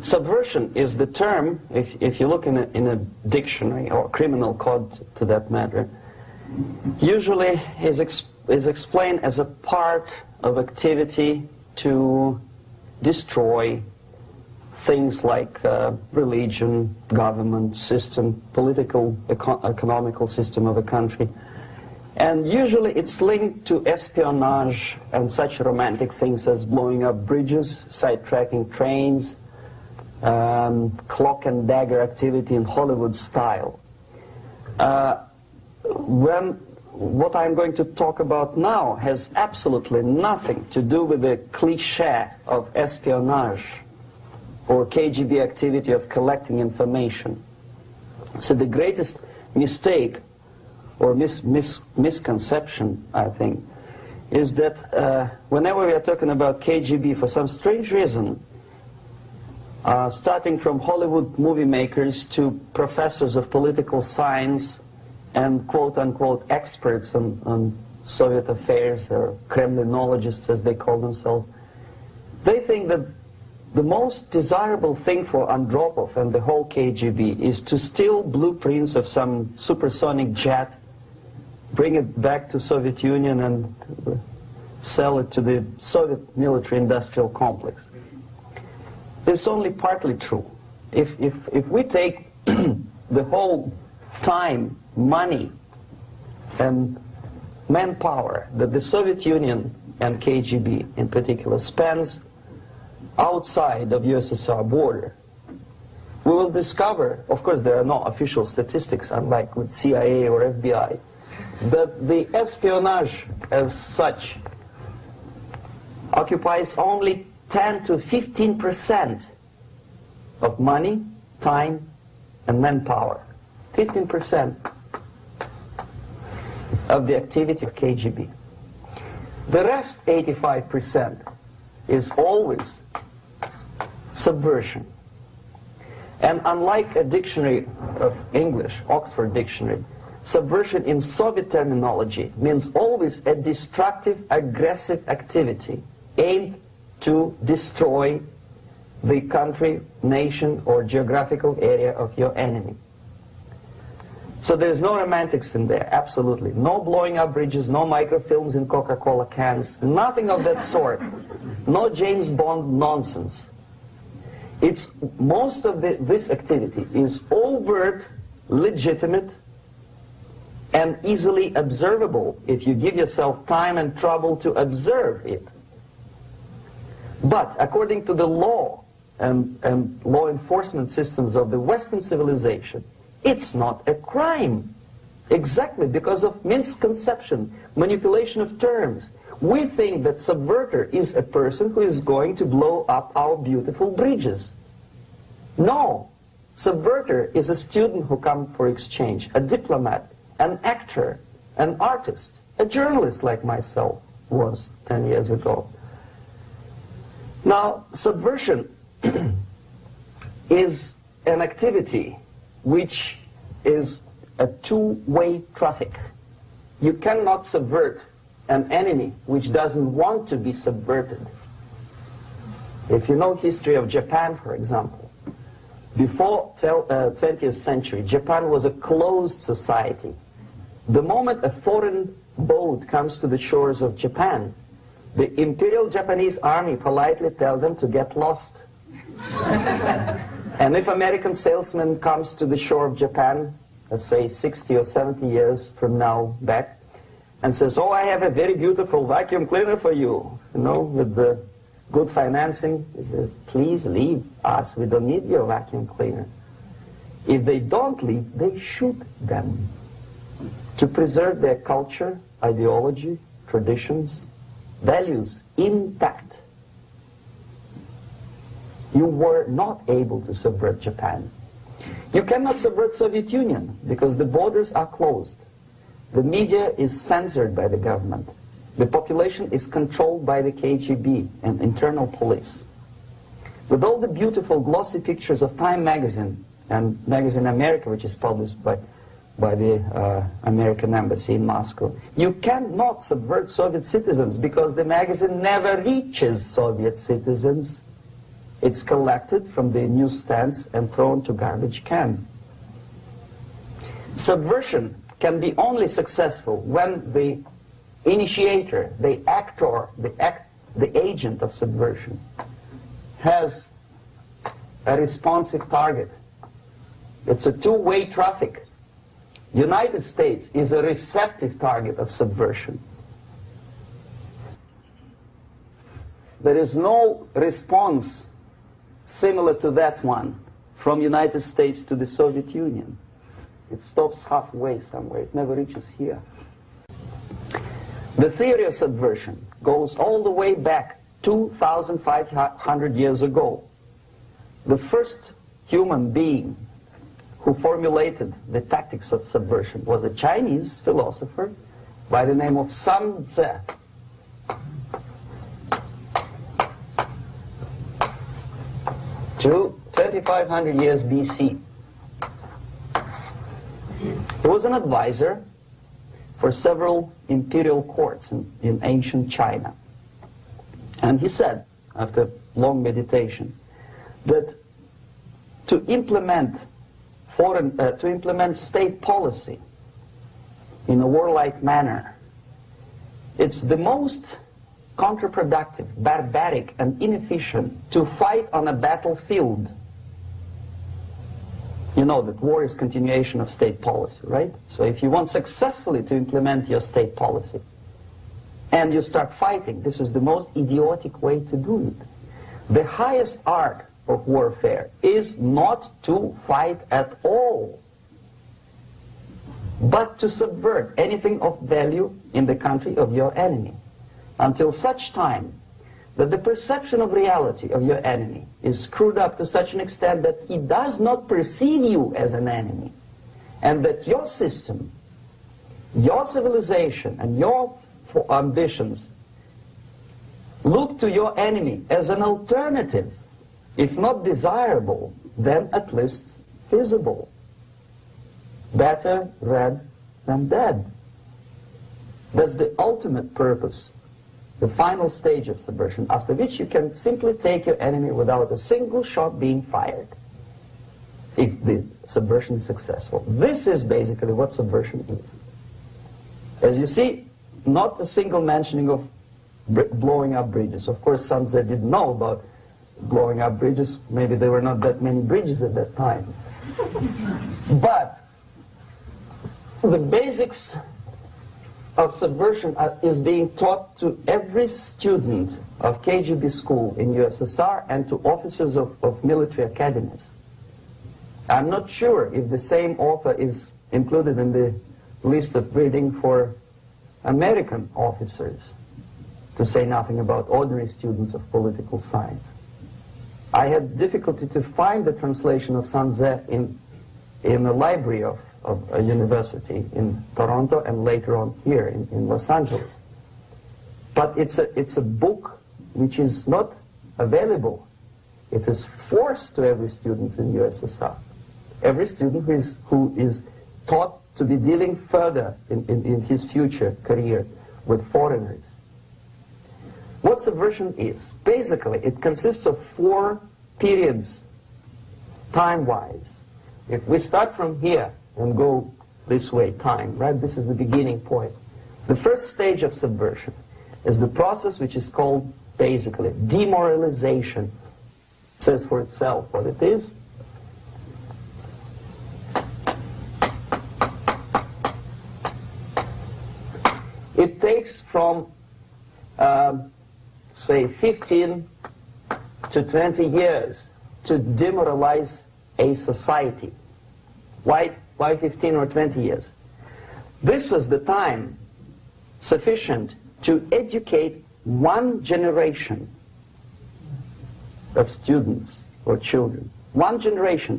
Subversion is the term, if you look in a dictionary or criminal code to that matter, usually is explained as a part of activity to destroy things like religion, government, system, political, economical system of a country. And usually it's linked to espionage and such romantic things as blowing up bridges, sidetracking trains, cloak and dagger activity in Hollywood style. What I'm going to talk about now has absolutely nothing to do with the cliché of espionage or KGB activity of collecting information. So the greatest mistake or misconception, I think, is that whenever we are talking about KGB, for some strange reason, starting from Hollywood movie makers to professors of political science and quote-unquote experts on Soviet affairs, or Kremlinologists as they call themselves, they think that the most desirable thing for Andropov and the whole KGB is to steal blueprints of some supersonic jet, bring it back to Soviet Union and sell it to the Soviet military-industrial complex. It's only partly true. If we take the whole time, money, and manpower that the Soviet Union and KGB in particular spends outside of USSR border, we will discover, of course there are no official statistics unlike with CIA or FBI, that the espionage as such occupies only 10 to 15% of money, time, and manpower. 15% of the activity of KGB. The rest, 85%, is always subversion. And unlike a dictionary of English, Oxford Dictionary, subversion in Soviet terminology means always a destructive, aggressive activity aimed to destroy the country, nation, or geographical area of your enemy. So there's no romantics in there, absolutely. No blowing up bridges, no microfilms in Coca-Cola cans, nothing of that sort. No James Bond nonsense. Most of this activity is overt, legitimate, and easily observable if you give yourself time and trouble to observe it. But according to the law and law enforcement systems of the Western civilization, it's not a crime. Exactly because of misconception, manipulation of terms. We think that subverter is a person who is going to blow up our beautiful bridges. No. Subverter is a student who comes for exchange, a diplomat, an actor, an artist, a journalist like myself was 10 years ago. Now, subversion is an activity which is a two-way traffic. You cannot subvert an enemy which doesn't want to be subverted. If you know history of Japan, for example, before 20th century, Japan was a closed society. The moment a foreign boat comes to the shores of Japan, the Imperial Japanese Army politely tells them to get lost. And if American salesman comes to the shore of Japan, let's say 60 or 70 years from now back, and says, oh, I have a very beautiful vacuum cleaner for you, with the good financing, he says, please leave us, we don't need your vacuum cleaner. If they don't leave, they shoot them to preserve their culture, ideology, traditions, values intact. You were not able to subvert Japan. You cannot subvert Soviet Union because the borders are closed. The media is censored by the government. The population is controlled by the KGB and internal police. With all the beautiful glossy pictures of Time magazine and Magazine America, which is published by the American embassy in Moscow, you cannot subvert Soviet citizens because the magazine never reaches Soviet citizens. It's collected from the newsstands and thrown to garbage can. Subversion can be only successful when the initiator, the actor, the agent of subversion has a responsive target. It's a two-way traffic. United States is a receptive target of subversion. There is no response similar to that one from United States to the Soviet Union. It stops halfway somewhere. It never reaches here. The theory of subversion goes all the way back 2,500 years ago. The first human being who formulated the tactics of subversion was a Chinese philosopher by the name of Sun Tzu. 2,500 years BC. He was an advisor for several imperial courts in ancient China. And he said, after long meditation, that to implement state policy in a warlike manner, it's the most counterproductive, barbaric, and inefficient to fight on a battlefield. You know that war is continuation of state policy, right? So if you want successfully to implement your state policy and you start fighting, this is the most idiotic way to do it. The highest art of warfare is not to fight at all, but to subvert anything of value in the country of your enemy, until such time that the perception of reality of your enemy is screwed up to such an extent that he does not perceive you as an enemy, and that your system, your civilization, and your ambitions look to your enemy as an alternative, if not desirable, then at least feasible. Better red than dead. That's the ultimate purpose, the final stage of subversion, after which you can simply take your enemy without a single shot being fired, if the subversion is successful. This is basically what subversion is. As you see, not a single mentioning of blowing up bridges. Of course, Sun Tzu didn't know about blowing up bridges. Maybe there were not that many bridges at that time. But the basics of subversion is being taught to every student of KGB school in USSR and to officers of military academies. I'm not sure if the same author is included in the list of reading for American officers, to say nothing about ordinary students of political science. I had difficulty to find the translation of Sun Tzu in the library of a university in Toronto and later on here in Los Angeles. But it's a book which is not available. It is forced to every student in USSR. Every student who is taught to be dealing further in his future career with foreigners. What subversion is? Basically, it consists of 4 periods, time-wise. If we start from here and go this way, time, right? This is the beginning point. The first stage of subversion is the process which is called, basically, demoralization. It says for itself what it is. It takes from, say, 15 to 20 years to demoralize a society. Why 15 or 20 years? This is the time sufficient to educate one generation of students or children. One generation.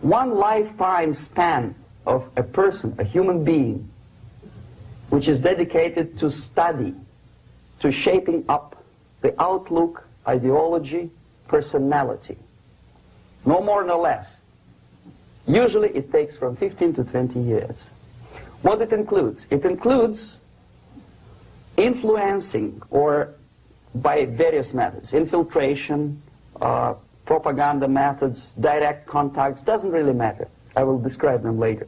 One lifetime span of a person, a human being, which is dedicated to study, to shaping up the outlook, ideology, personality. No more, no less. Usually it takes from 15 to 20 years. What it includes? It includes influencing, or by various methods, infiltration, propaganda methods, direct contacts, doesn't really matter. I will describe them later.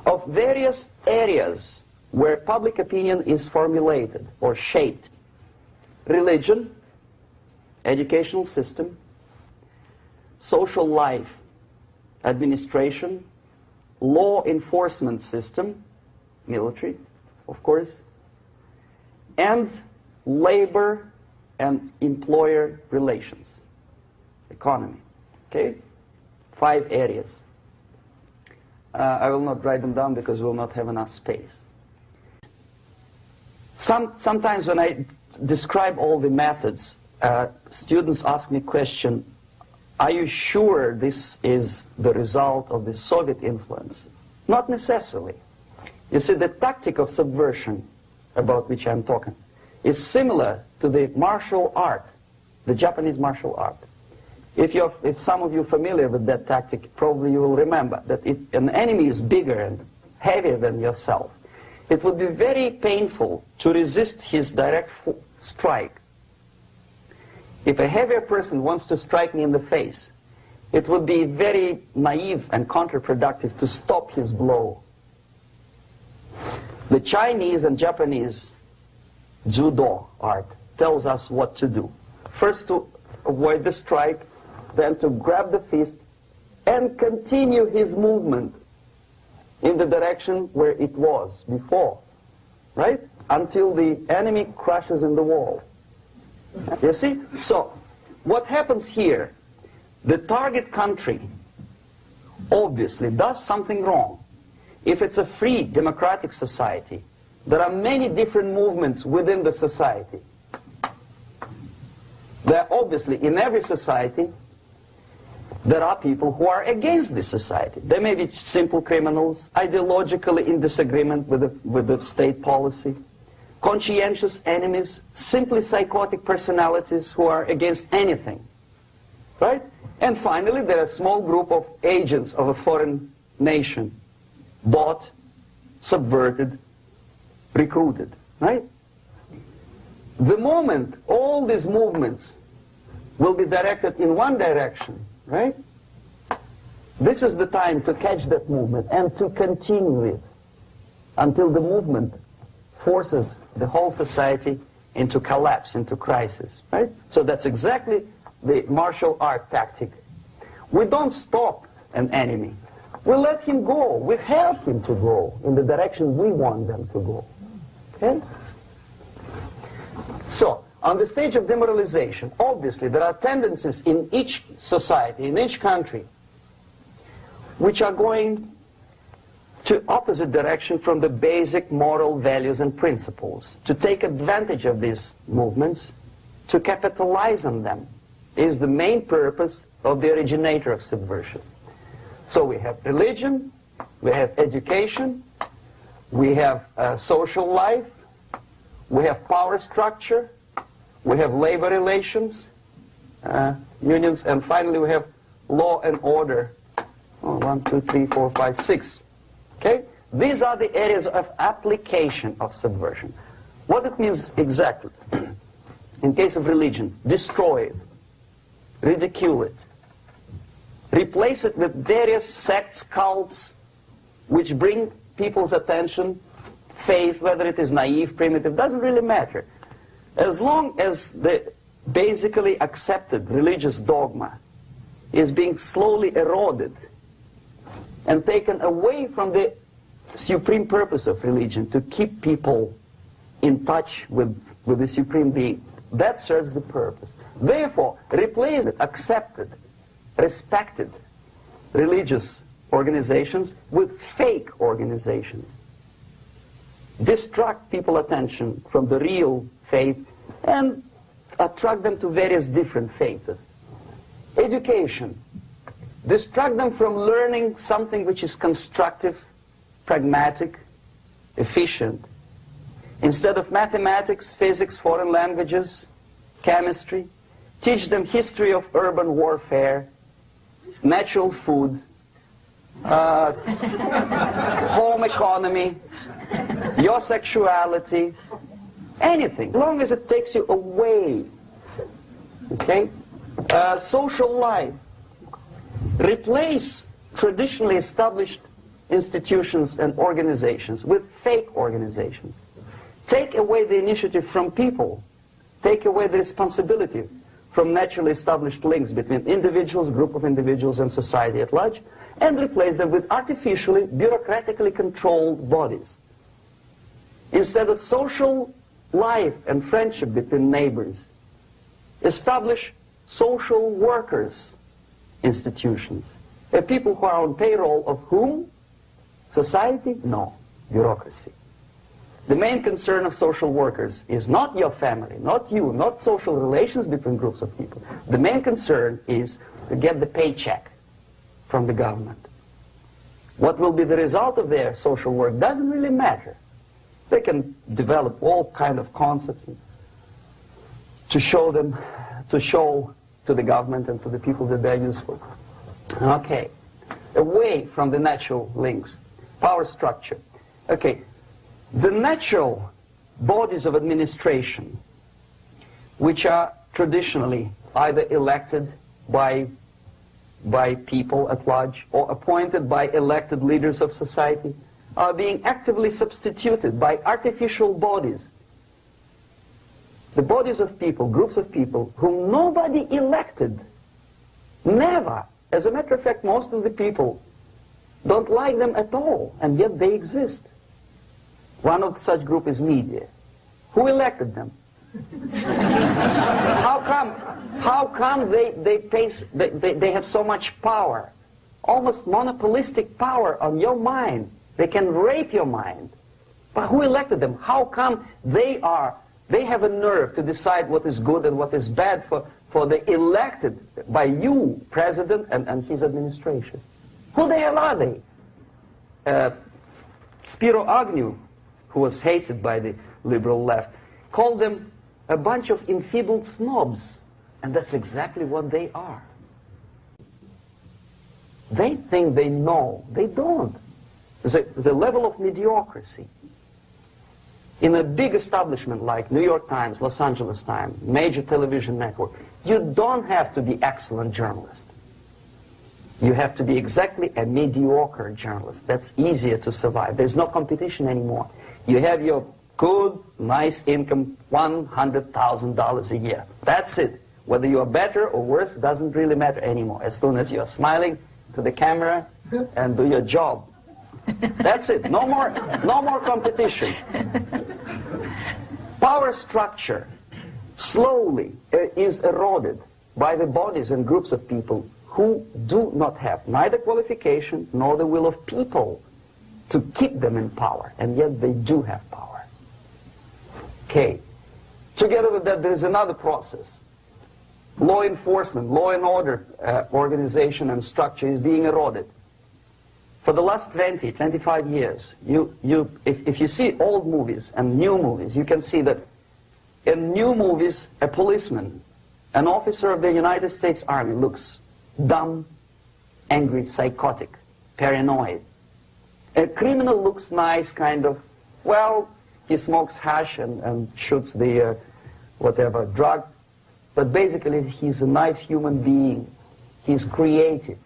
Of various areas where public opinion is formulated or shaped. Religion, educational system, social life, administration, law enforcement system, military, of course, and labor and employer relations, economy. Okay? 5 areas. I will not write them down because we will not have enough space. Sometimes when I describe all the methods, students ask me question, are you sure this is the result of the Soviet influence? Not necessarily. You see, the tactic of subversion, about which I'm talking, is similar to the martial art, the Japanese martial art. If some of you are familiar with that tactic, probably you will remember that if an enemy is bigger and heavier than yourself, it would be very painful to resist his direct strike. If a heavier person wants to strike me in the face, it would be very naive and counterproductive to stop his blow. The Chinese and Japanese judo art tells us what to do. First to avoid the strike, then to grab the fist and continue his movement in the direction where it was before, right? Until the enemy crashes in the wall. You see? So, what happens here? The target country obviously does something wrong. If it's a free democratic society, there are many different movements within the society. There are obviously, in every society, there are people who are against this society. They may be simple criminals, ideologically in disagreement with the state policy, conscientious enemies, simply psychotic personalities who are against anything. Right? And finally, there are a small group of agents of a foreign nation, bought, subverted, recruited. Right? The moment all these movements will be directed in one direction, right? This is the time to catch that movement and to continue it until the movement forces the whole society into collapse, into crisis, right? So that's exactly the martial art tactic. We don't stop an enemy. We let him go. We help him to go in the direction we want them to go. Okay? So, on the stage of demoralization, obviously there are tendencies in each society, in each country, which are going to opposite direction from the basic moral values and principles. To take advantage of these movements, to capitalize on them, is the main purpose of the originator of subversion. So we have religion, we have education, we have social life, we have power structure, we have labor relations, unions, and finally we have law and order. 1, 2, 3, 4, 5, 6. Okay? These are the areas of application of subversion. What it means exactly? In case of religion, destroy it, ridicule it, replace it with various sects, cults, which bring people's attention, faith, whether it is naive, primitive, doesn't really matter. As long as the basically accepted religious dogma is being slowly eroded and taken away from the supreme purpose of religion, to keep people in touch with the supreme being, that serves the purpose. Therefore, replace it, accepted, respected religious organizations with fake organizations. Distract people's attention from the real faith and attract them to various different faiths. Education. Distract them from learning something which is constructive, pragmatic, efficient. Instead of mathematics, physics, foreign languages, chemistry, teach them history of urban warfare, natural food, home economy, your sexuality, anything, as long as it takes you away, okay, Social life. Replace traditionally established institutions and organizations with fake organizations. Take away the initiative from people. Take away the responsibility from naturally established links between individuals, group of individuals, and society at large, and replace them with artificially, bureaucratically controlled bodies. Instead of social life and friendship between neighbors, establish social workers institutions. People who are on payroll of whom? Society? No. Bureaucracy. The main concern of social workers is not your family, not you, not social relations between groups of people. The main concern is to get the paycheck from the government. What will be the result of their social work doesn't really matter. They can develop all kind of concepts to show to the government and to the people that they're useful. Okay, away from the natural links. Power structure. Okay, the natural bodies of administration, which are traditionally either elected by people at large or appointed by elected leaders of society, are being actively substituted by artificial bodies. The bodies of people, groups of people, whom nobody elected. Never. As a matter of fact, most of the people don't like them at all, and yet they exist. One of such group is media. Who elected them? How come they have so much power? Almost monopolistic power on your mind. They can rape your mind. But who elected them? How come they have a nerve to decide what is good and what is bad for the elected by you, president, and his administration? Who the hell are they? Spiro Agnew, who was hated by the liberal left, called them a bunch of enfeebled snobs. And that's exactly what they are. They think they know. They don't. The level of mediocrity. In a big establishment like New York Times, Los Angeles Times, major television network, you don't have to be excellent journalist. You have to be exactly a mediocre journalist. That's easier to survive. There's no competition anymore. You have your good, nice income, $100,000 a year. That's it. Whether you are better or worse doesn't really matter anymore. As soon as you're smiling to the camera and do your job. That's it. No more competition. Power structure slowly is eroded by the bodies and groups of people who do not have neither qualification nor the will of people to keep them in power, and yet they do have power. Okay. Together with that, there is another process. Law enforcement, law and order organization and structure is being eroded. For the last 20, 25 years, if you see old movies and new movies, you can see that in new movies, a policeman, an officer of the United States Army looks dumb, angry, psychotic, paranoid. A criminal looks nice, kind of, well, he smokes hash and shoots the whatever drug, but basically he's a nice human being. He's creative.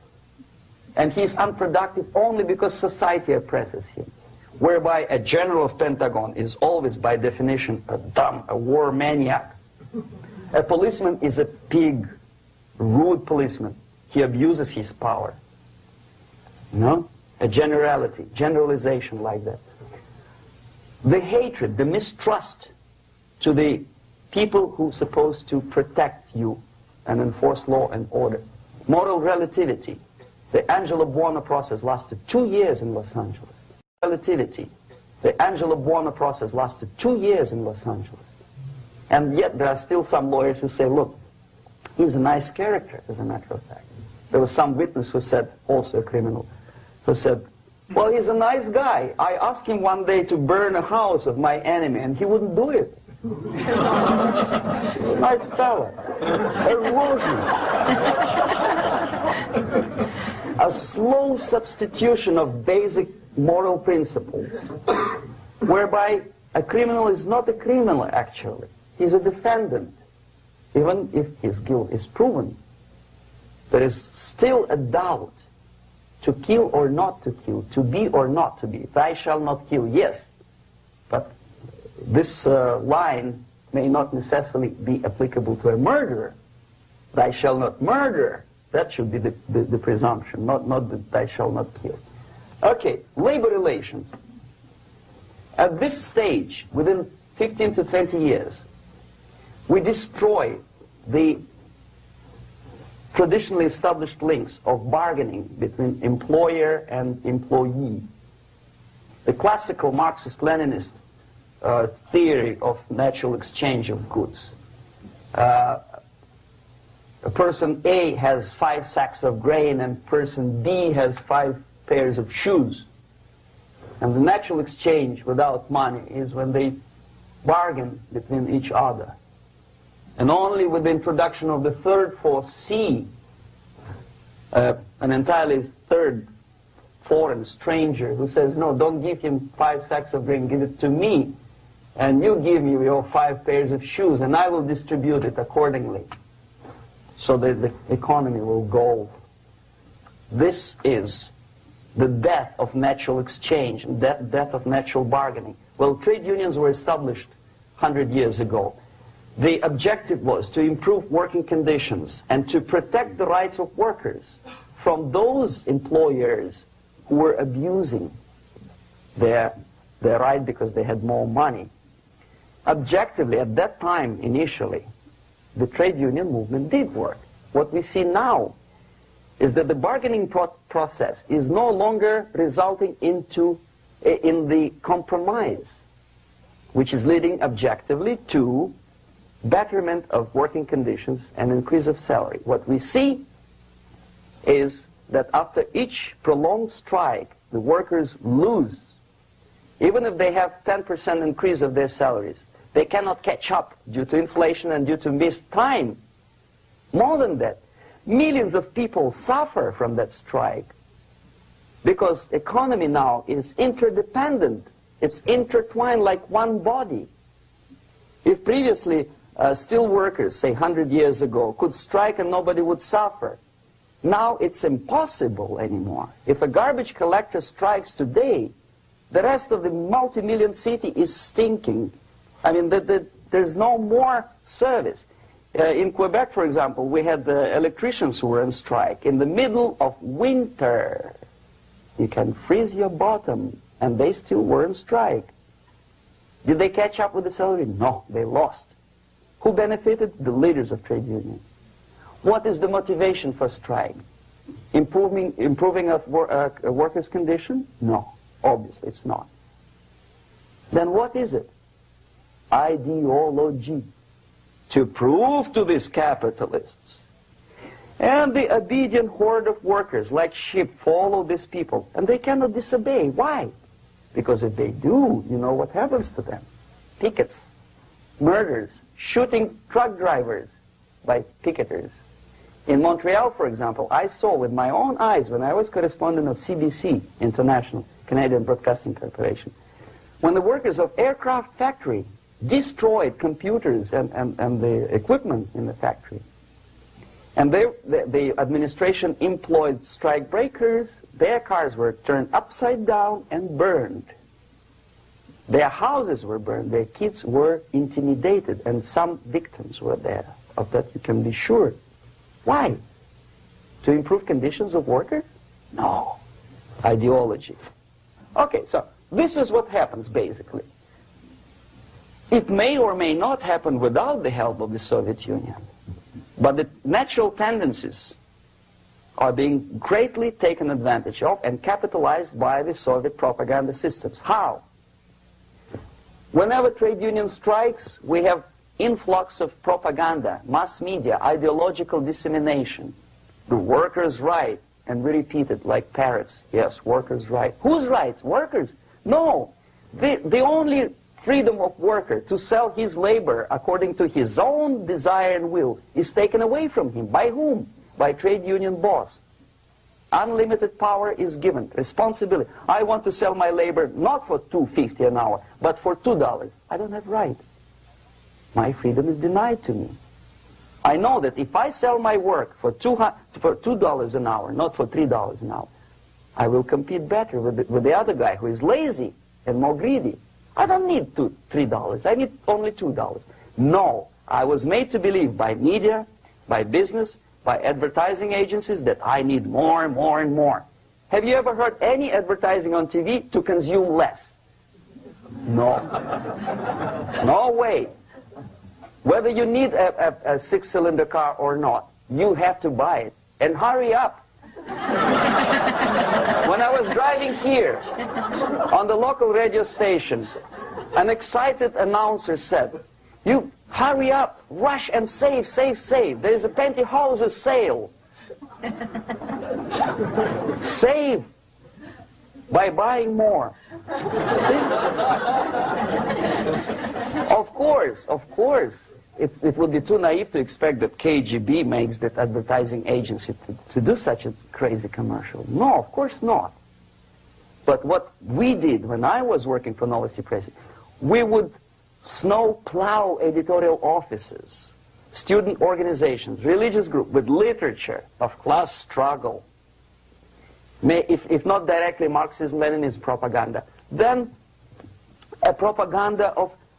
And he's unproductive only because society oppresses him. Whereby a general of Pentagon is always, by definition, a war maniac. A policeman is a pig, rude policeman. He abuses his power. You know? A generalization like that. The hatred, the mistrust to the people who are supposed to protect you and enforce law and order. Moral relativity. The Angelo Buono process lasted 2 years in Los Angeles. Relativity. The Angelo Buono process lasted 2 years in Los Angeles. And yet there are still some lawyers who say, look, he's a nice character, as a matter of fact. There was some witness who said, also a criminal, who said, well, he's a nice guy. I asked him one day to burn a house of my enemy, and he wouldn't do it. He's a nice fella. Erosion. A slow substitution of basic moral principles, whereby a criminal is not a criminal, actually. He's a defendant. Even if his guilt is proven, there is still a doubt to kill or not to kill, to be or not to be. Thou shalt not kill, yes, but this line may not necessarily be applicable to a murderer. Thou shalt not murder. That should be the presumption, not that thou shalt not kill. Okay, labor relations. At this stage, within 15 to 20 years, we destroy the traditionally established links of bargaining between employer and employee. The classical Marxist-Leninist theory of natural exchange of goods. A person A has 5 sacks of grain and person B has 5 pairs of shoes. And the natural exchange without money is when they bargain between each other. And only with the introduction of the third force, C, an entirely third foreign stranger who says, no, don't give him 5 sacks of grain, give it to me, and you give me your 5 pairs of shoes, and I will distribute it accordingly, so that the economy will go. This is the death of natural exchange, death of natural bargaining. Well, trade unions were established 100 years ago. The objective was to improve working conditions and to protect the rights of workers from those employers who were abusing their right because they had more money. Objectively, at that time, initially, the trade union movement did work. What we see now is that the bargaining process is no longer resulting in the compromise, which is leading objectively to betterment of working conditions and increase of salary. What we see is that after each prolonged strike, the workers lose. Even if they have 10% increase of their salaries, they cannot catch up due to inflation and due to missed time. More than that, millions of people suffer from that strike because economy now is interdependent. It's intertwined like one body. If previously steel workers, say 100 years ago, could strike and nobody would suffer, now it's impossible anymore. If a garbage collector strikes today, the rest of the multi-million city is stinking. I mean, there's no more service. In Quebec, for example, we had the electricians who were on strike in the middle of winter. You can freeze your bottom, and they still were on strike. Did they catch up with the salary? No, they lost. Who benefited? The leaders of trade unions. What is the motivation for strike? Improving a worker's condition? No, obviously it's not. Then what is it? Ideology. To prove to these capitalists. And the obedient horde of workers, like sheep, follow these people. And they cannot disobey. Why? Because if they do, you know what happens to them. Pickets, murders, shooting truck drivers by picketers. In Montreal, for example, I saw with my own eyes when I was correspondent of CBC International, Canadian Broadcasting Corporation, when the workers of aircraft factory destroyed computers and the equipment in the factory. And the administration employed strike breakers. Their cars were turned upside down and burned. Their houses were burned. Their kids were intimidated. And some victims were there. Of that you can be sure. Why? To improve conditions of workers? No. Ideology. Okay, so this is what happens basically. It may or may not happen without the help of the Soviet Union. But the natural tendencies are being greatly taken advantage of and capitalized by the Soviet propaganda systems. How? Whenever trade union strikes, we have influx of propaganda, mass media, ideological dissemination. The workers' right, and we repeat it like parrots. Yes, workers' right. Whose rights? Workers? No. The only freedom of worker to sell his labor according to his own desire and will is taken away from him. By whom? By trade union boss. Unlimited power is given. Responsibility. I want to sell my labor not for $2.50 an hour, but for $2. I don't have right. My freedom is denied to me. I know that if I sell my work for $2 an hour, not for $3 an hour, I will compete better with the other guy who is lazy and more greedy. I don't need $3. I need only $2. No, I was made to believe by media, by business, by advertising agencies that I need more and more and more. Have you ever heard any advertising on TV to consume less? No. No way. Whether you need a six-cylinder car or not, you have to buy it. And hurry up. When I was driving here, on the local radio station, an excited announcer said, "You hurry up, rush and save, save, save. There is a pantyhose sale." Save by buying more. See? Of course. It would be too naive to expect that KGB makes that advertising agency to do such a crazy commercial. No, of course not. But what we did when I was working for Novosti Press, we would snow plow editorial offices, student organizations, religious groups with literature of class struggle. If not directly Marxism-Leninism propaganda, then a propaganda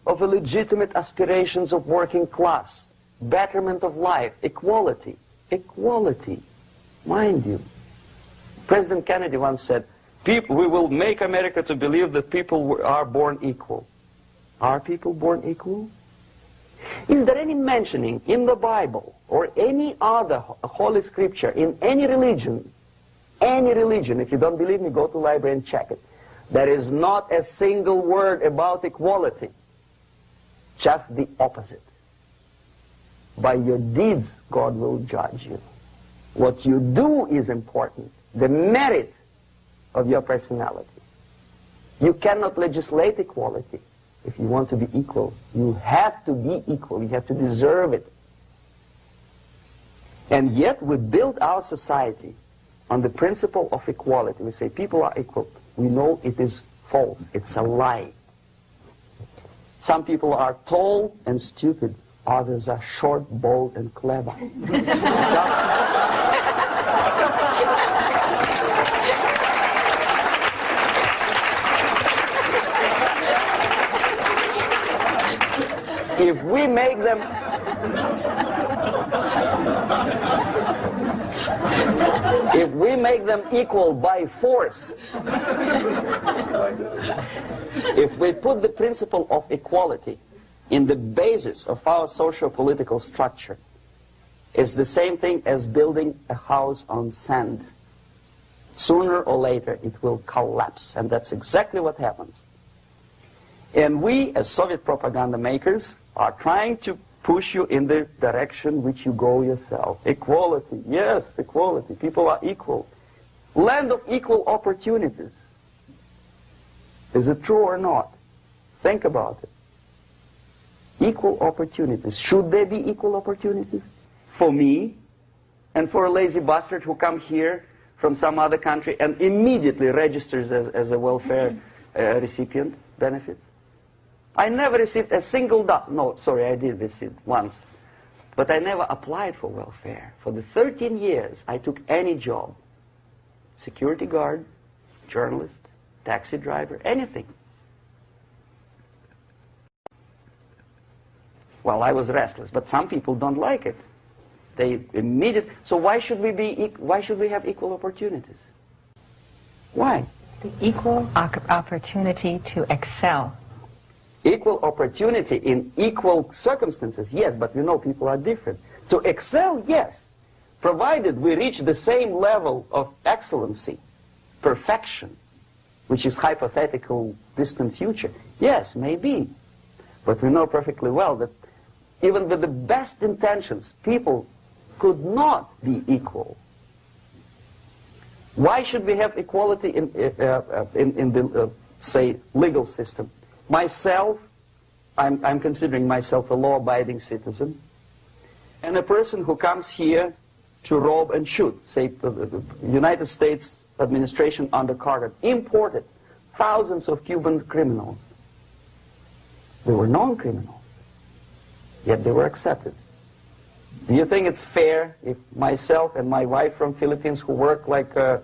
of the legitimate aspirations of working class, betterment of life, equality. Equality, mind you. President Kennedy once said, we will make America to believe that people are born equal. Are people born equal? Is there any mentioning in the Bible or any other holy scripture in any religion, if you don't believe me, go to the library and check it, there is not a single word about equality. Just the opposite. By your deeds, God will judge you. What you do is important. The merit of your personality. You cannot legislate equality. If you want to be equal, you have to be equal. You have to deserve it. And yet we build our society on the principle of equality. We say people are equal. We know it is false. It's a lie. Some people are tall and stupid. Others are short, bold, and clever. If we make them equal by force, if we put the principle of equality in the basis of our socio-political structure, it's the same thing as building a house on sand. Sooner or later it will collapse, and that's exactly what happens. And we, as Soviet propaganda makers, are trying to push you in the direction which you go yourself. Equality, yes, equality. People are equal. Land of equal opportunities. Is it true or not? Think about it. Equal opportunities. Should there be equal opportunities? For me, and for a lazy bastard who comes here from some other country and immediately registers as a welfare recipient benefits? I never received a single dollar. No, sorry, I did receive once. But I never applied for welfare. For the 13 years, I took any job. Security guard, journalist, taxi driver, anything. Well, I was restless, but some people don't like it. They immediately. So why should we have equal opportunities? Why? The equal opportunity to excel. Equal opportunity in equal circumstances, yes, but you know people are different. To excel, yes, provided we reach the same level of excellency, perfection, which is hypothetical, distant future. Yes, maybe. But we know perfectly well that even with the best intentions, people could not be equal. Why should we have equality in the, say, legal system? Myself, I'm considering myself a law-abiding citizen, and a person who comes here to rob and shoot, say, the United States administration under Carter imported thousands of Cuban criminals. They were non-criminals, yet they were accepted. Do you think it's fair if myself and my wife from Philippines, who work like a,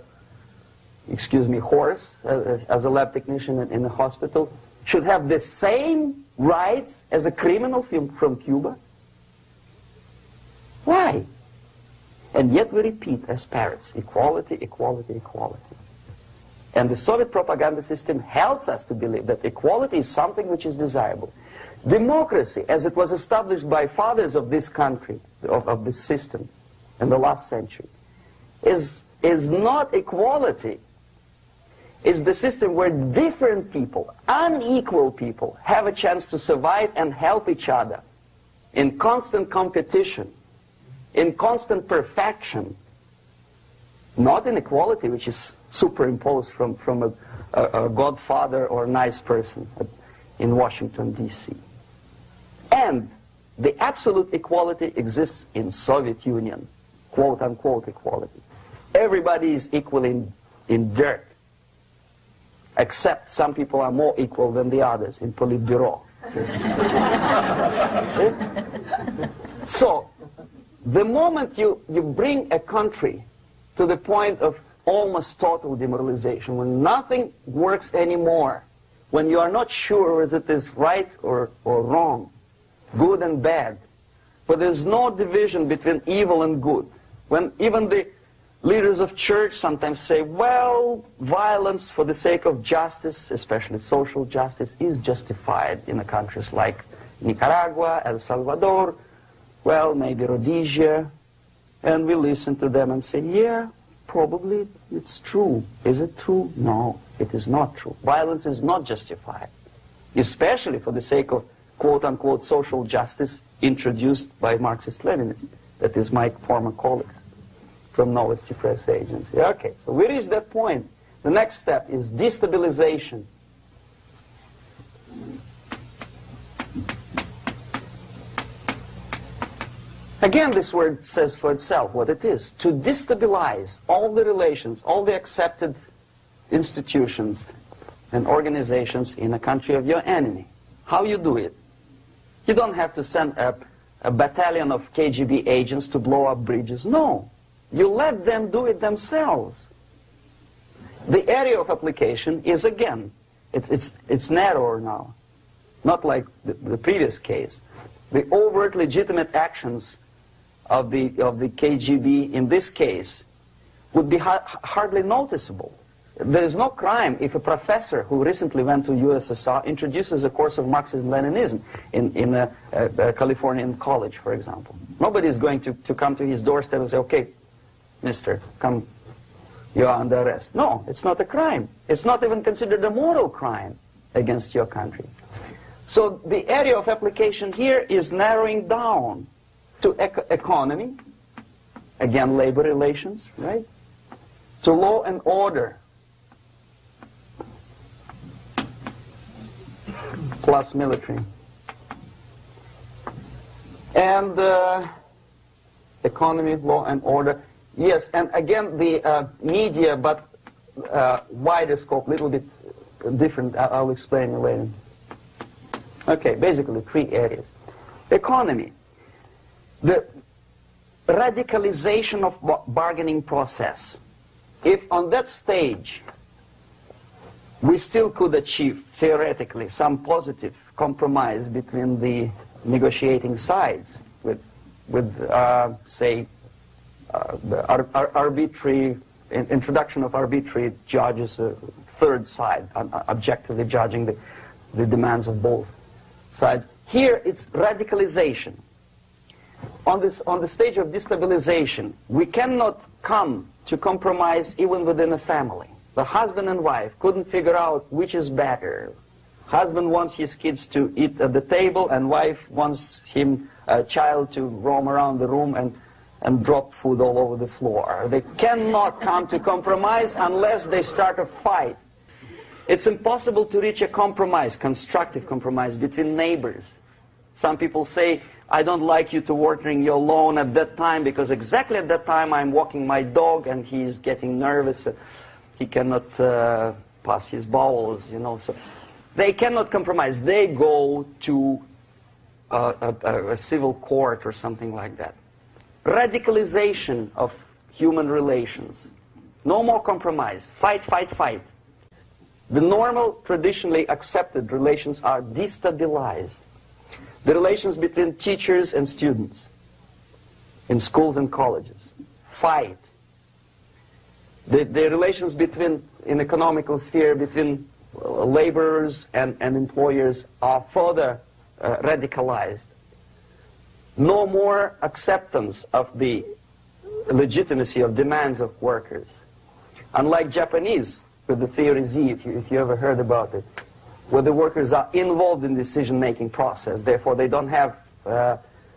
excuse me, horse as a lab technician in a hospital, should have the same rights as a criminal from Cuba? Why? And yet we repeat as parrots, equality, equality, equality. And the Soviet propaganda system helps us to believe that equality is something which is desirable. Democracy, as it was established by fathers of this country, of this system in the last century, is not equality. It's the system where different people, unequal people, have a chance to survive and help each other in constant competition, in constant perfection, not in equality, which is superimposed from a godfather or nice person in Washington, D.C. And the absolute equality exists in Soviet Union, quote-unquote equality. Everybody is equal in dirt, except some people are more equal than the others in Politburo. So, the moment you bring a country to the point of almost total demoralization, when nothing works anymore, when you are not sure whether it is right or wrong, good and bad, but there's no division between evil and good, when even the leaders of church sometimes say, well, violence for the sake of justice, especially social justice, is justified in countries like Nicaragua, El Salvador, well, maybe Rhodesia, and we listen to them and say, yeah, probably it's true. Is it true? No, it is not true. Violence is not justified, especially for the sake of quote-unquote social justice introduced by Marxist-Leninists, that is my former colleagues from Novosti Press Agency. Okay, so we reached that point. The next step is destabilization. Again, this word says for itself what it is. To destabilize all the relations, all the accepted institutions and organizations in a country of your enemy. How you do it? You don't have to send a battalion of KGB agents to blow up bridges. No. You let them do it themselves. The area of application is, again, it's narrower now. Not like the previous case. The overt legitimate actions of the KGB in this case would be hardly noticeable. There is no crime if a professor who recently went to USSR introduces a course of Marxism-Leninism in a Californian college, for example. Nobody is going to come to his doorstep and say, okay, mister, come, you are under arrest. No, it's not a crime. It's not even considered a moral crime against your country. So the area of application here is narrowing down to economy, again labor relations, right? To law and order, plus military. And economy, law and order. Yes, and again the media, but wider scope, a little bit different. I'll explain it later. Okay, basically 3 areas. Economy. The radicalization of bargaining process. If on that stage we still could achieve, theoretically, some positive compromise between the negotiating sides with say, arbitrary, introduction of arbitrary judges, a third side, objectively judging the demands of both sides. Here it's radicalization. On the stage of destabilization, we cannot come to compromise even within a family. The husband and wife couldn't figure out which is better. Husband wants his kids to eat at the table, and wife wants him, a child, to roam around the room and drop food all over the floor. They cannot come to compromise unless they start a fight. It's impossible to reach a compromise, constructive compromise, between neighbors. Some people say, I don't like you to watering your lawn at that time because exactly at that time I'm walking my dog and he's getting nervous. He cannot pass his bowels, you know. So they cannot compromise. They go to a civil court or something like that. radicalization of human relations. No more compromise. Fight, fight, fight. The normal, traditionally accepted relations are destabilized. The relations between teachers and students in schools and colleges. Fight. The relations between, in economical sphere, between laborers and employers are further radicalized. No more acceptance of the legitimacy of demands of workers. Unlike Japanese, with the theory Z, if you ever heard about it, where the workers are involved in the decision-making process, therefore they don't have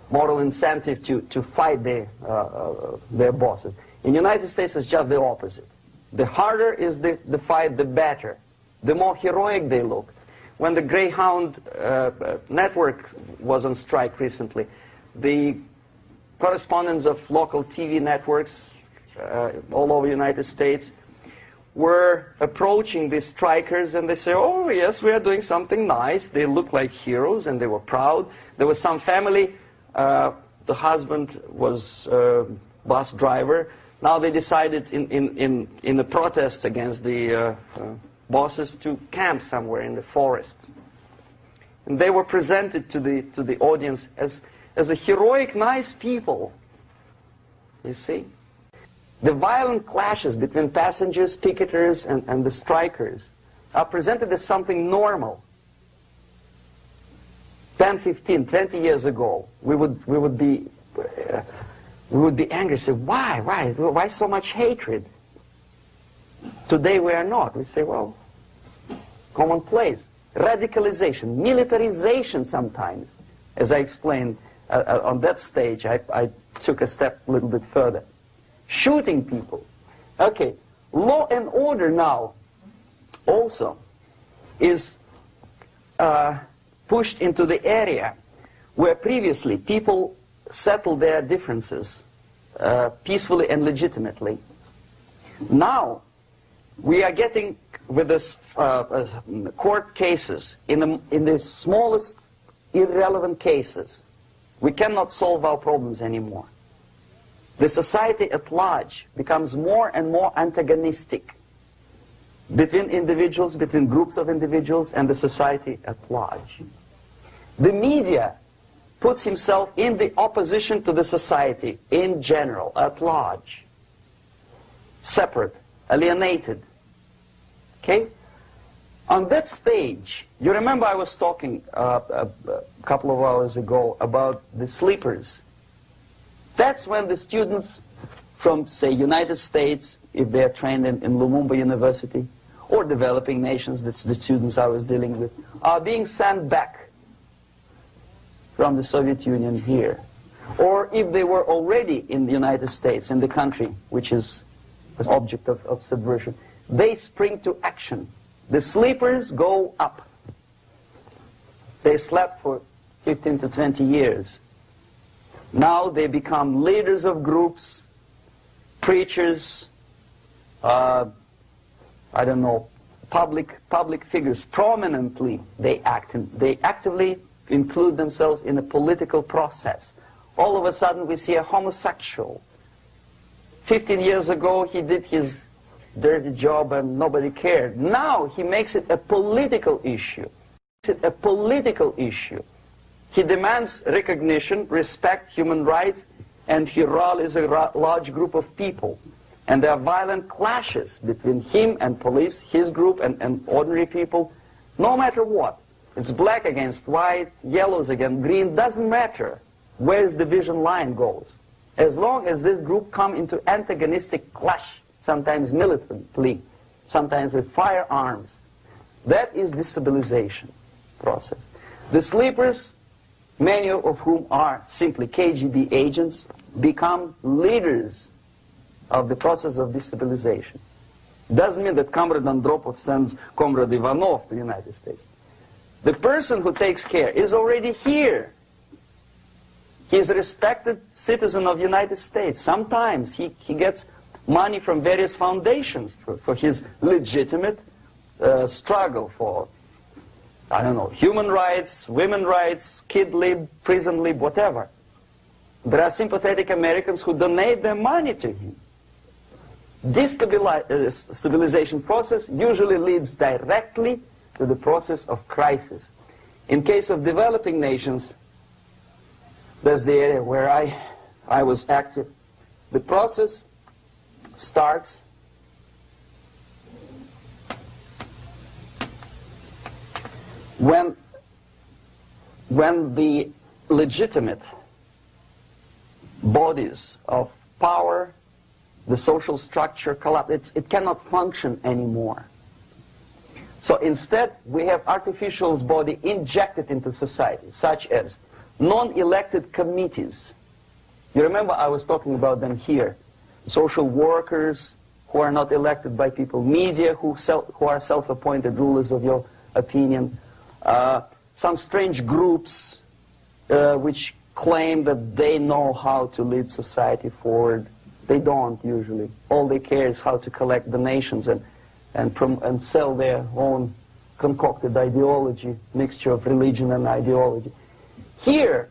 moral incentive to fight their bosses. In the United States, it's just the opposite. The harder is the fight, the better. The more heroic they look. When the Greyhound network was on strike recently, the correspondents of local TV networks all over the United States were approaching these strikers, and they say, oh yes, we are doing something nice. They look like heroes, and they were proud. There was some family, the husband was bus driver. Now they decided in a protest against the bosses to camp somewhere in the forest. And they were presented to the audience as a heroic, nice people. You see? The violent clashes between passengers, picketers, and the strikers are presented as something normal. 10, 15, 20 years ago, we would be angry, say, why so much hatred? Today we are not. We say, well, commonplace. Radicalization, militarization sometimes. As I explained on that stage, I took a step a little bit further. Shooting people. Okay, law and order now also is pushed into the area where previously people settled their differences peacefully and legitimately. Now we are getting with this court cases in the smallest irrelevant cases. We cannot solve our problems anymore. The society at large becomes more and more antagonistic between individuals, between groups of individuals, and the society at large. The media puts himself in the opposition to the society in general, at large. Separate, alienated. Okay? On that stage, you remember I was talking a couple of hours ago about the sleepers. That's when the students from, say, United States, if they are trained in Lumumba University, or developing nations, that's the students I was dealing with, are being sent back from the Soviet Union here. Or if they were already in the United States, in the country which is an object of subversion, they spring to action. The sleepers go up. They slept for 15 to 20 years. Now they become leaders of groups, preachers, I don't know, public figures. Prominently they actively include themselves in a political process. All of a sudden we see a homosexual. 15 years ago he did his dirty job and nobody cared. Now he makes it a political issue. He demands recognition, respect, human rights, and he rallies a large group of people. And there are violent clashes between him and police, his group and ordinary people, no matter what. It's black against white, yellows against green, doesn't matter where the division line goes. As long as this group come into antagonistic clash, sometimes militantly, sometimes with firearms, that is destabilization process. The sleepers, many of whom are simply KGB agents, become leaders of the process of destabilization. Doesn't mean that Comrade Andropov sends Comrade Ivanov to the United States. The person who takes care is already here. He is a respected citizen of the United States. Sometimes he gets money from various foundations for his legitimate struggle for, I don't know, human rights, women's rights, kid lib, prison lib, whatever. There are sympathetic Americans who donate their money to him. This stabilization process usually leads directly to the process of crisis. In case of developing nations, that's the area where I was active. The process starts when the legitimate bodies of power, the social structure collapse. It cannot function anymore. So instead, we have artificial body injected into society, such as non-elected committees. You remember I was talking about them here. Social workers who are not elected by people, media who are self-appointed rulers of your opinion, some strange groups which claim that they know how to lead society forward. They don't usually. All they care is how to collect donations and sell their own concocted ideology, mixture of religion and ideology. Here,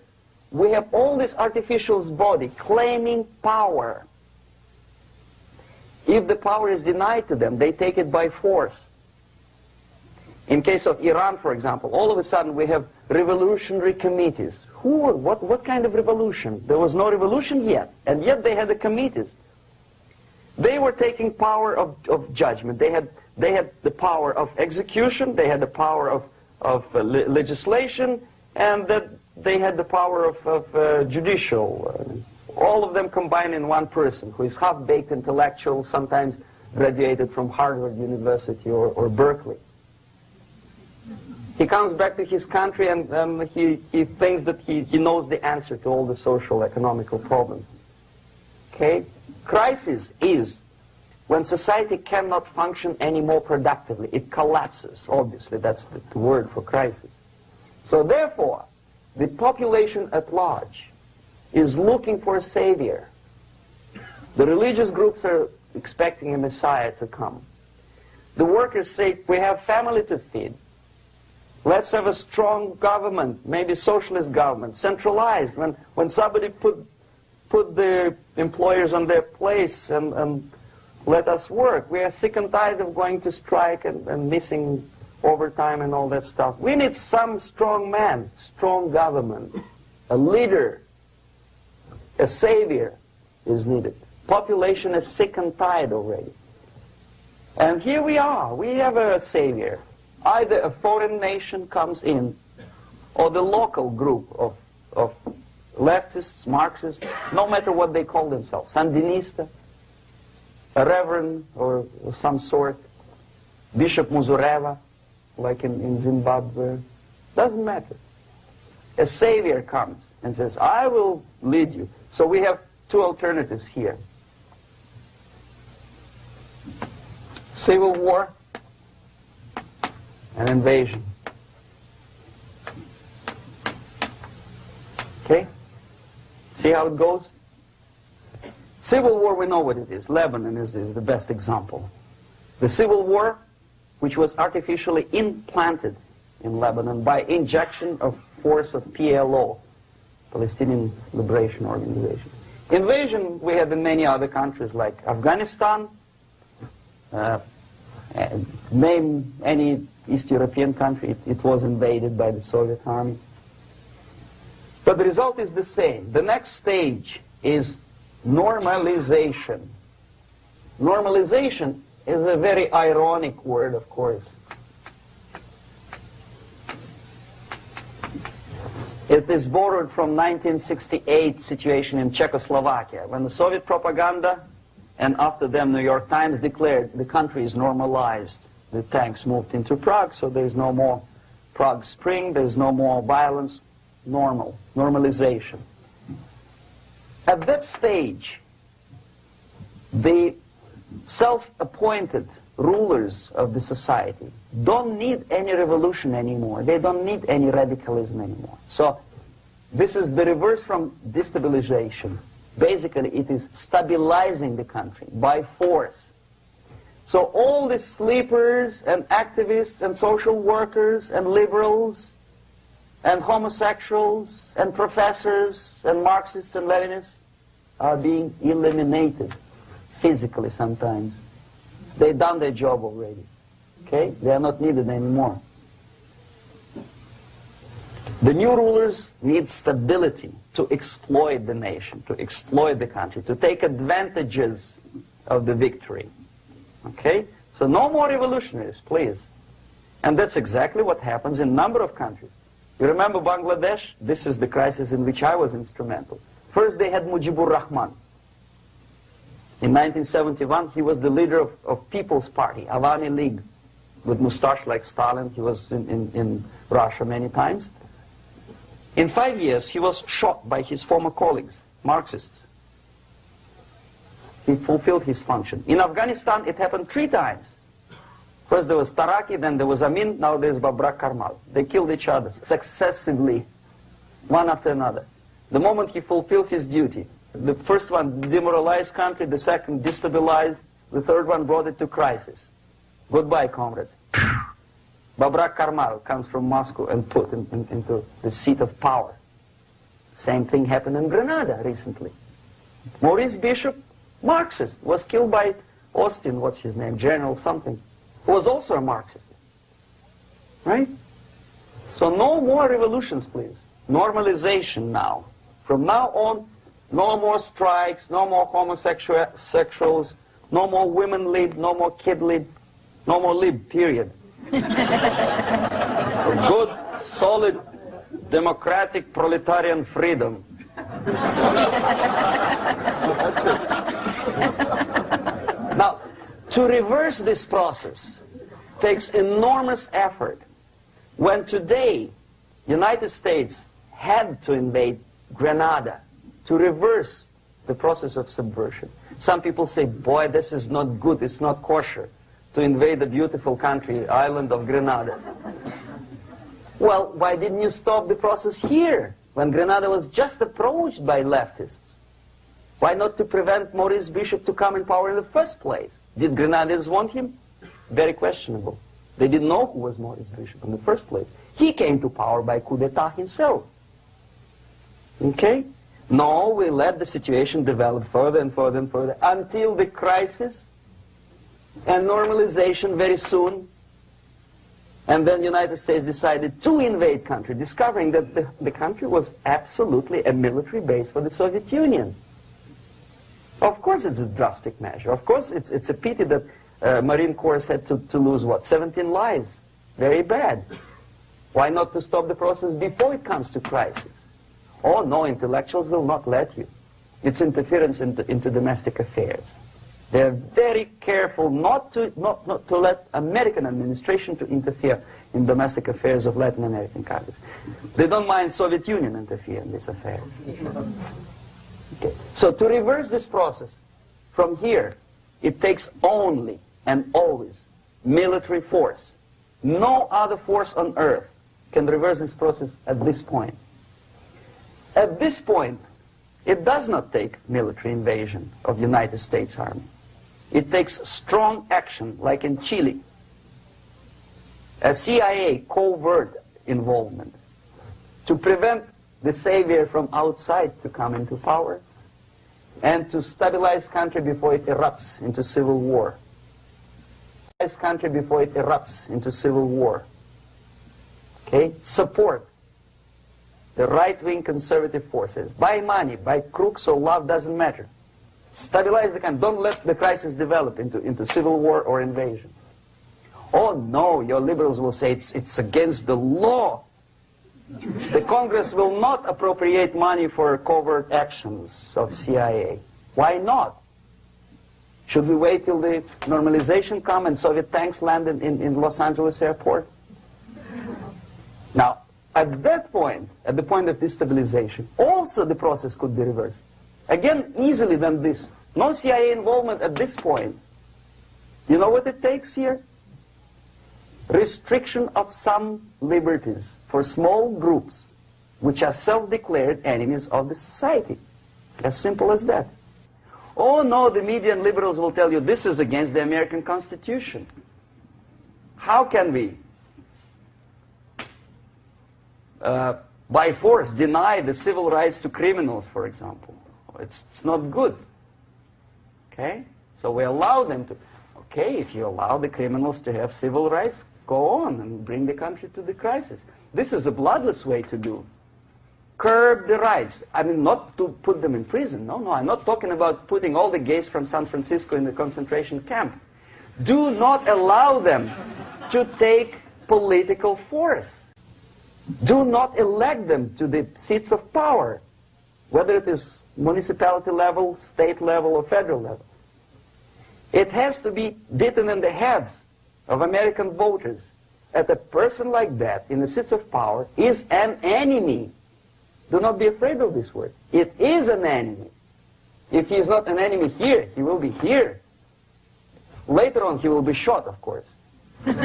we have all this artificial body claiming power. If the power is denied to them, they take it by force. In case of Iran, for example, all of a sudden we have revolutionary committees. What kind of revolution? There was no revolution yet, and yet they had the committees. They were taking power of judgment. They had the power of execution, they had the power of legislation, and that they had the power of judicial. All of them combined in one person, who is half-baked intellectual, sometimes graduated from Harvard University or Berkeley. He comes back to his country and he thinks that he knows the answer to all the social, economical problems. Okay? Crisis is when society cannot function any more productively. It collapses, obviously. That's the word for crisis. So therefore, the population at large is looking for a savior. The religious groups are expecting a Messiah to come. The workers say, we have family to feed. Let's have a strong government, maybe socialist government, centralized. When somebody put the employers on their place and let us work. We are sick and tired of going to strike and missing overtime and all that stuff. We need some strong man, strong government, a leader, a savior is needed. Population is sick and tired already. And here we are. We have a savior. Either a foreign nation comes in, or the local group of leftists, Marxists, no matter what they call themselves, Sandinista, a reverend or some sort, Bishop Muzureva, like in Zimbabwe, doesn't matter. A savior comes and says, I will lead you. So we have two alternatives here. Civil war and invasion. Okay? See how it goes? Civil war, we know what it is. Lebanon is the best example. The civil war, which was artificially implanted in Lebanon by injection of force of PLO, Palestinian Liberation Organization. Invasion we have in many other countries like Afghanistan, name any East European country, it was invaded by the Soviet army. But the result is the same. The next stage is normalization. Normalization is a very ironic word, of course. It is borrowed from 1968 situation in Czechoslovakia, when the Soviet propaganda and after them New York Times declared the country is normalized. The tanks moved into Prague, so there is no more Prague Spring, there is no more violence. Normalization. At that stage, the self-appointed rulers of the society don't need any revolution anymore. They don't need any radicalism anymore. So this is the reverse from destabilization. Basically, it is stabilizing the country by force. So all the sleepers and activists and social workers and liberals and homosexuals and professors and Marxists and Leninists are being eliminated physically sometimes. They've done their job already. Okay? They are not needed anymore. The new rulers need stability to exploit the nation, to exploit the country, to take advantages of the victory. Okay? So no more revolutionaries, please. And that's exactly what happens in a number of countries. You remember Bangladesh? This is the crisis in which I was instrumental. First they had Mujibur Rahman. In 1971, he was the leader of People's Party, Awami League, with mustache like Stalin. He was in Russia many times. In 5 years, he was shot by his former colleagues, Marxists. He fulfilled his function. In Afghanistan, it happened 3 times. First there was Taraki, then there was Amin, now there's Babrak Karmal. They killed each other successively, one after another. The moment he fulfills his duty, the first one demoralized country, the second destabilized, the third one brought it to crisis. Goodbye, comrades. Babrak Karmal comes from Moscow and put into the seat of power. Same thing happened in Grenada recently. Maurice Bishop, Marxist, was killed by Austin, what's his name, General something, who was also a Marxist. Right? So no more revolutions, please. Normalization now. From now on, no more strikes, no more homosexuals, no more women lib, no more kid lib, no more lib, period. A good, solid, democratic, proletarian freedom. That's it. Now, to reverse this process takes enormous effort. When today, United States had to invade Grenada to reverse the process of subversion. Some people say, boy, this is not good, it's not kosher to invade the beautiful country, island of Grenada. Well, why didn't you stop the process here, when Grenada was just approached by leftists? Why not to prevent Maurice Bishop to come in power in the first place? Did Grenadians want him? Very questionable. They didn't know who was Maurice Bishop in the first place. He came to power by coup d'etat himself. Okay? No, we let the situation develop further and further and further until the crisis and normalization very soon. And then the United States decided to invade country, discovering that the country was absolutely a military base for the Soviet Union. Of course it's a drastic measure. Of course it's a pity that Marine Corps had to lose, what, 17 lives. Very bad. Why not to stop the process before it comes to crisis? Oh no, intellectuals will not let you. It's interference into domestic affairs. They're very careful not to let American administration to interfere in domestic affairs of Latin American countries. They don't mind Soviet Union interfere in these affairs. Okay. So to reverse this process, from here, it takes only and always military force. No other force on earth can reverse this process at this point. At this point, it does not take military invasion of the United States Army. It takes strong action, like in Chile, a CIA covert involvement to prevent the savior from outside to come into power and to stabilize country before it erupts into civil war. Stabilize country before it erupts into civil war. Okay? Support the right-wing conservative forces. By money, by crooks or love, doesn't matter. Stabilize the country. Don't let the crisis develop into civil war or invasion. Oh no, your liberals will say it's against the law. The Congress will not appropriate money for covert actions of CIA. Why not? Should we wait till the normalization come and Soviet tanks land in Los Angeles airport? Now, at that point, at the point of destabilization, also the process could be reversed. Again, easily than this. No CIA involvement at this point. You know what it takes here? Restriction of some liberties for small groups which are self-declared enemies of the society. As simple as that. Oh no, the media and liberals will tell you this is against the American Constitution. How can we by force deny the civil rights to criminals, for example. It's not good. Okay? So we allow them to... Okay, if you allow the criminals to have civil rights, go on and bring the country to the crisis. This is a bloodless way to do. Curb the rights. I mean, not to put them in prison. No, I'm not talking about putting all the gays from San Francisco in the concentration camp. Do not allow them to take political force. Do not elect them to the seats of power, whether it is municipality level, state level, or federal level. It has to be beaten in the heads of American voters that a person like that in the seats of power is an enemy. Do not be afraid of this word. It is an enemy. If he is not an enemy here, he will be here. Later on, he will be shot, of course. But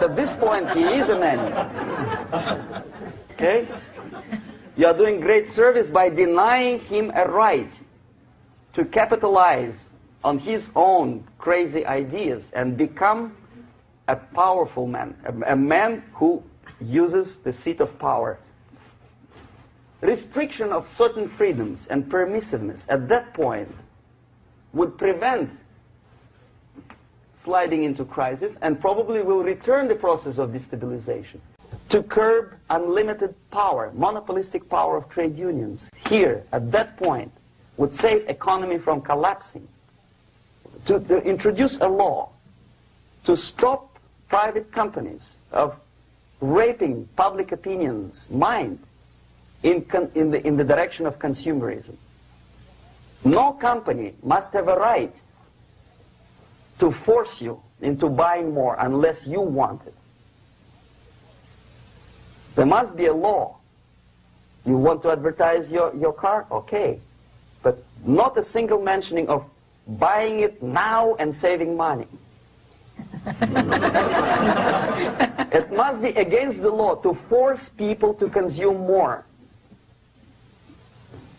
at this point, he is an enemy. Okay? You are doing great service by denying him a right to capitalize on his own crazy ideas and become a powerful man, a man who uses the seat of power. Restriction of certain freedoms and permissiveness at that point would prevent sliding into crisis and probably will return the process of destabilization. To curb unlimited power, monopolistic power of trade unions, here, at that point, would save economy from collapsing. To introduce a law to stop private companies of raping public opinion's mind in the direction of consumerism. No company must have a right to force you into buying more unless you want it. There must be a law. You want to advertise your car? Okay. But not a single mentioning of buying it now and saving money. It must be against the law to force people to consume more.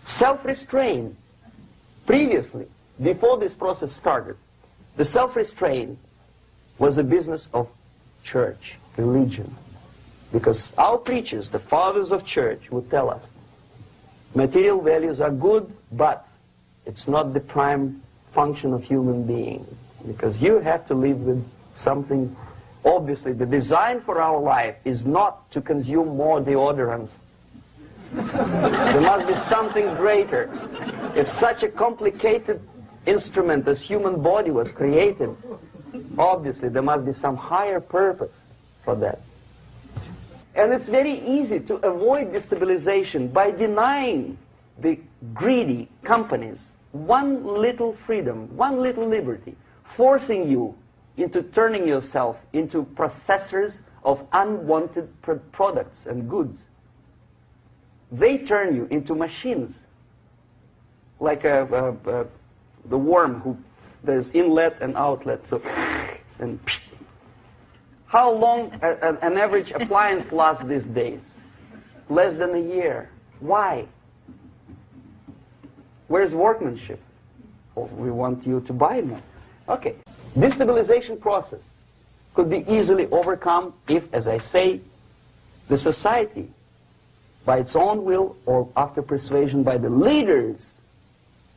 Self-restraint. Previously, before this process started, the self-restraint was a business of church, religion. Because our preachers, the fathers of church, would tell us, material values are good, but it's not the prime function of human being. Because you have to live with something. Obviously, the design for our life is not to consume more deodorants. There must be something greater. If such a complicated instrument as human body was created, obviously there must be some higher purpose for that. And it's very easy to avoid destabilization by denying the greedy companies one little freedom, one little liberty, forcing you into turning yourself into processors of unwanted products and goods. They turn you into machines, like the worm who there's inlet and outlet. So, and how long an average appliance lasts these days? Less than a year. Why? Where's workmanship? Oh, we want you to buy more. Okay. Destabilization process could be easily overcome if, as I say, the society, by its own will or after persuasion by the leaders,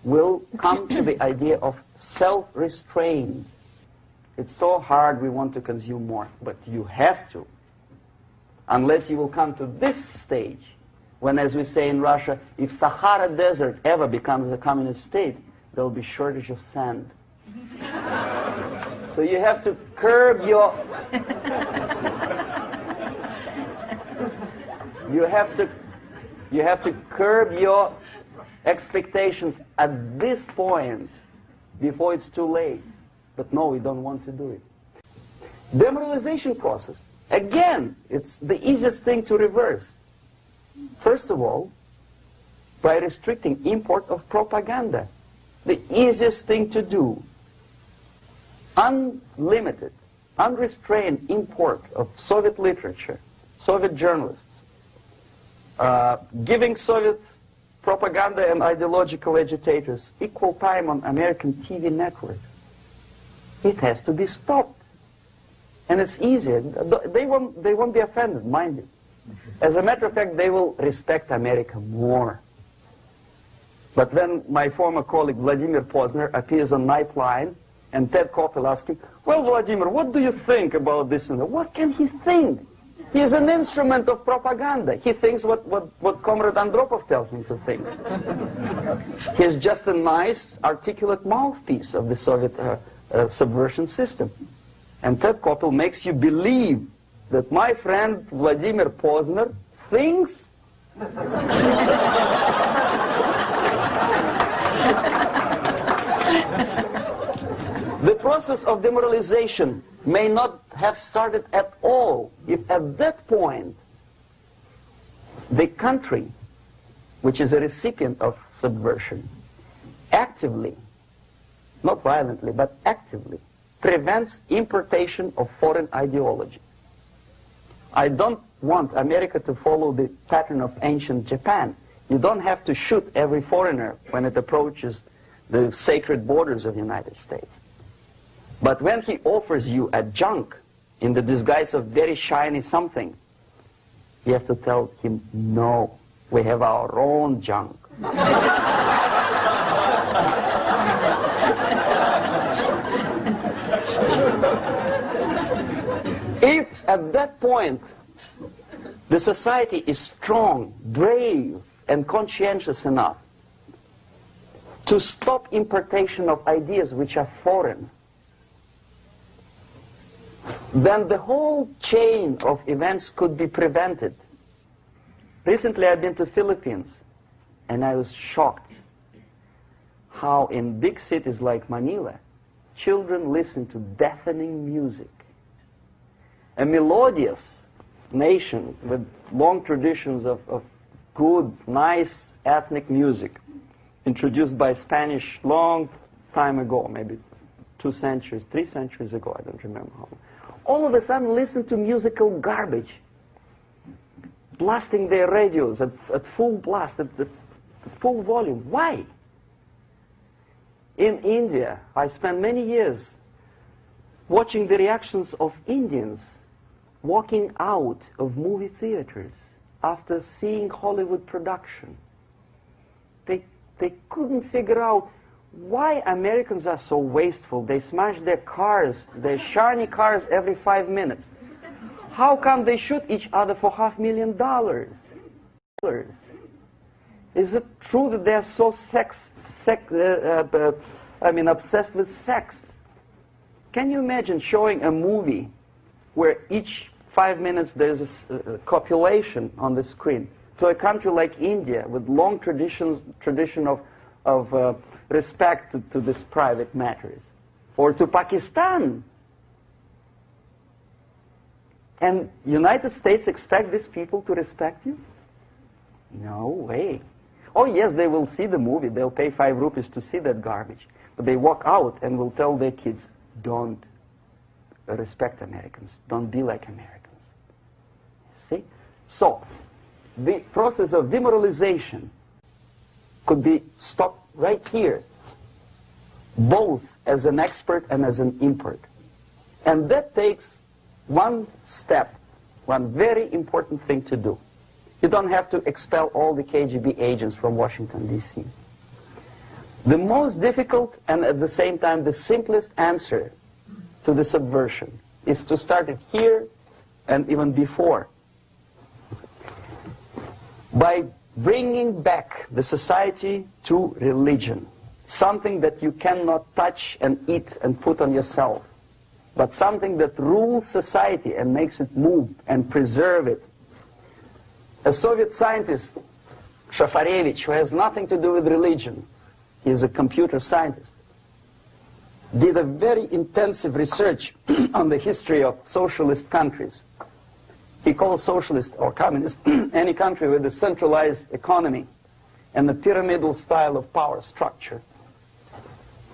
will come to the idea of self-restraint. It's so hard, we want to consume more, but you have to. Unless you will come to this stage, when, as we say in Russia, if Sahara Desert ever becomes a communist state, there will be shortage of sand. So you have to curb your... You have to curb your expectations at this point before it's too late. But no, we don't want to do it. Demoralization process. Again, it's the easiest thing to reverse. First of all, by restricting import of propaganda. The easiest thing to do. Unlimited, unrestrained import of Soviet literature, Soviet journalists. Giving Soviet propaganda and ideological agitators equal time on American TV network. It has to be stopped. And it's easier. They won't be offended, mind you. As a matter of fact, they will respect America more. But when my former colleague Vladimir Posner appears on Nightline, and Ted Koppel asks him, well, Vladimir, what do you think about this and that? What can he think? He is an instrument of propaganda. He thinks what Comrade Andropov tells him to think. He is just a nice, articulate mouthpiece of the Soviet subversion system. And Ted Koppel makes you believe that my friend Vladimir Posner thinks the process of demoralization may not have started at all if at that point the country, which is a recipient of subversion, actively, not violently, but actively, prevents importation of foreign ideology. I don't want America to follow the pattern of ancient Japan. You don't have to shoot every foreigner when it approaches the sacred borders of the United States. But when he offers you a junk in the disguise of very shiny something, you have to tell him, no, we have our own junk. If at that point the society is strong, brave, and conscientious enough to stop importation of ideas which are foreign, then the whole chain of events could be prevented. Recently I've been to the Philippines, and I was shocked how in big cities like Manila, children listen to deafening music. A melodious nation with long traditions of good, nice ethnic music, introduced by Spanish long time ago, maybe 2 centuries, 3 centuries ago, I don't remember how long. All of a sudden listen to musical garbage, blasting their radios at full blast, at full volume. Why? In India, I spent many years watching the reactions of Indians walking out of movie theaters after seeing Hollywood production. They couldn't figure out why Americans are so wasteful. They smash their cars, their shiny cars, every 5 minutes. How come they shoot each other for $500,000? Is it true that they're so obsessed with sex? Can you imagine showing a movie where each 5 minutes there's a copulation on the screen to a country like India with long tradition of respect to these private matters, or to Pakistan? And United States expect these people to respect you? No way. Oh yes, they will see the movie, they'll pay 5 rupees to see that garbage, but they walk out and will tell their kids, don't respect Americans, don't be like Americans. See? So, the process of demoralization could be stopped right here, both as an expert and as an import. And that takes one step, one very important thing to do. You don't have to expel all the KGB agents from Washington, D.C. The most difficult and at the same time the simplest answer to the subversion is to start it here and even before, by bringing back the society to religion, something that you cannot touch and eat and put on yourself, but something that rules society and makes it move and preserve it. A Soviet scientist, Shafarevich, who has nothing to do with religion, he is a computer scientist, did a very intensive research on the history of socialist countries. He calls socialist or communist any country with a centralized economy and a pyramidal style of power structure.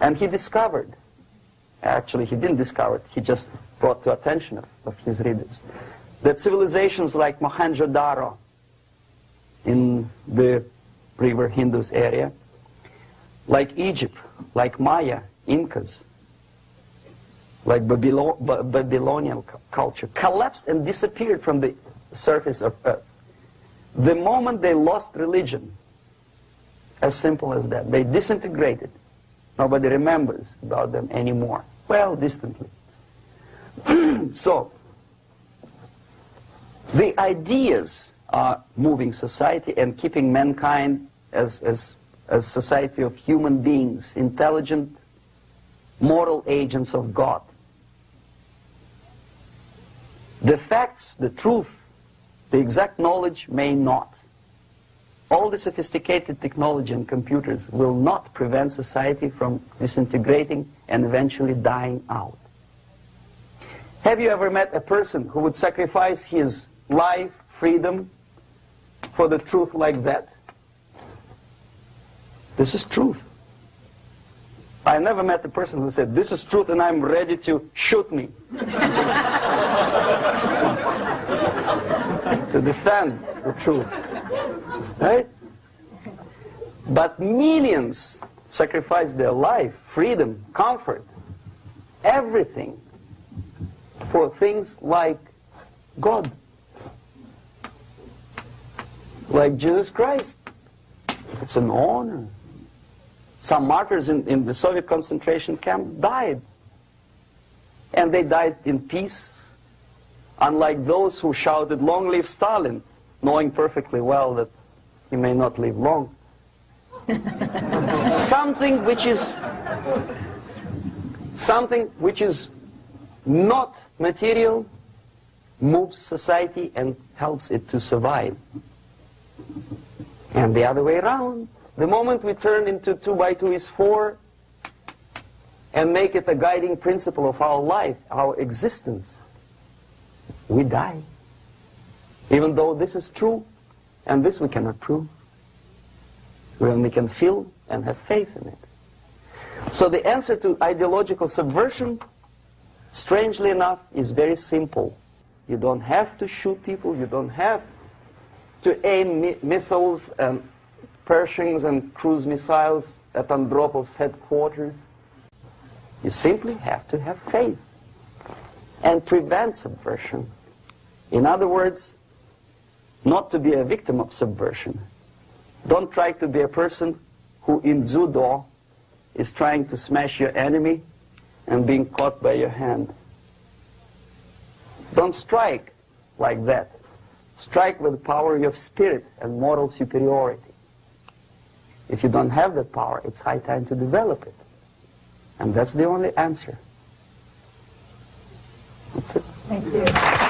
And he discovered, actually he didn't discover it, he just brought to attention of his readers, that civilizations like Mohenjo-Daro in the river Indus area, like Egypt, like Maya, Incas, like Babylonian culture, collapsed and disappeared from the surface of Earth. The moment they lost religion, as simple as that, they disintegrated. Nobody remembers about them anymore. Well, distantly. So, the ideas are moving society and keeping mankind as a society of human beings, intelligent, moral agents of God. The facts, the truth, the exact knowledge may not. All the sophisticated technology and computers will not prevent society from disintegrating and eventually dying out. Have you ever met a person who would sacrifice his life, freedom, for the truth like that? This is truth. I never met a person who said, this is truth and I'm ready to shoot me. To defend the truth. Right? But millions sacrifice their life, freedom, comfort, everything for things like God. Like Jesus Christ. It's an honor. Some martyrs in the Soviet concentration camp died. And they died in peace. Unlike those who shouted, "Long live Stalin," knowing perfectly well that he may not live long. Something which is not material moves society and helps it to survive. And the other way around. The moment we turn into 2 by 2 is 4 and make it a guiding principle of our life, our existence, we die. Even though this is true, and this we cannot prove. We only can feel and have faith in it. So the answer to ideological subversion, strangely enough, is very simple. You don't have to shoot people, you don't have to aim missiles and Pershings and cruise missiles at Andropov's headquarters. You simply have to have faith and prevent subversion. In other words, not to be a victim of subversion. Don't try to be a person who in judo is trying to smash your enemy and being caught by your hand. Don't strike like that. Strike with the power of spirit and moral superiority. If you don't have that power, it's high time to develop it. And that's the only answer. That's it. Thank you.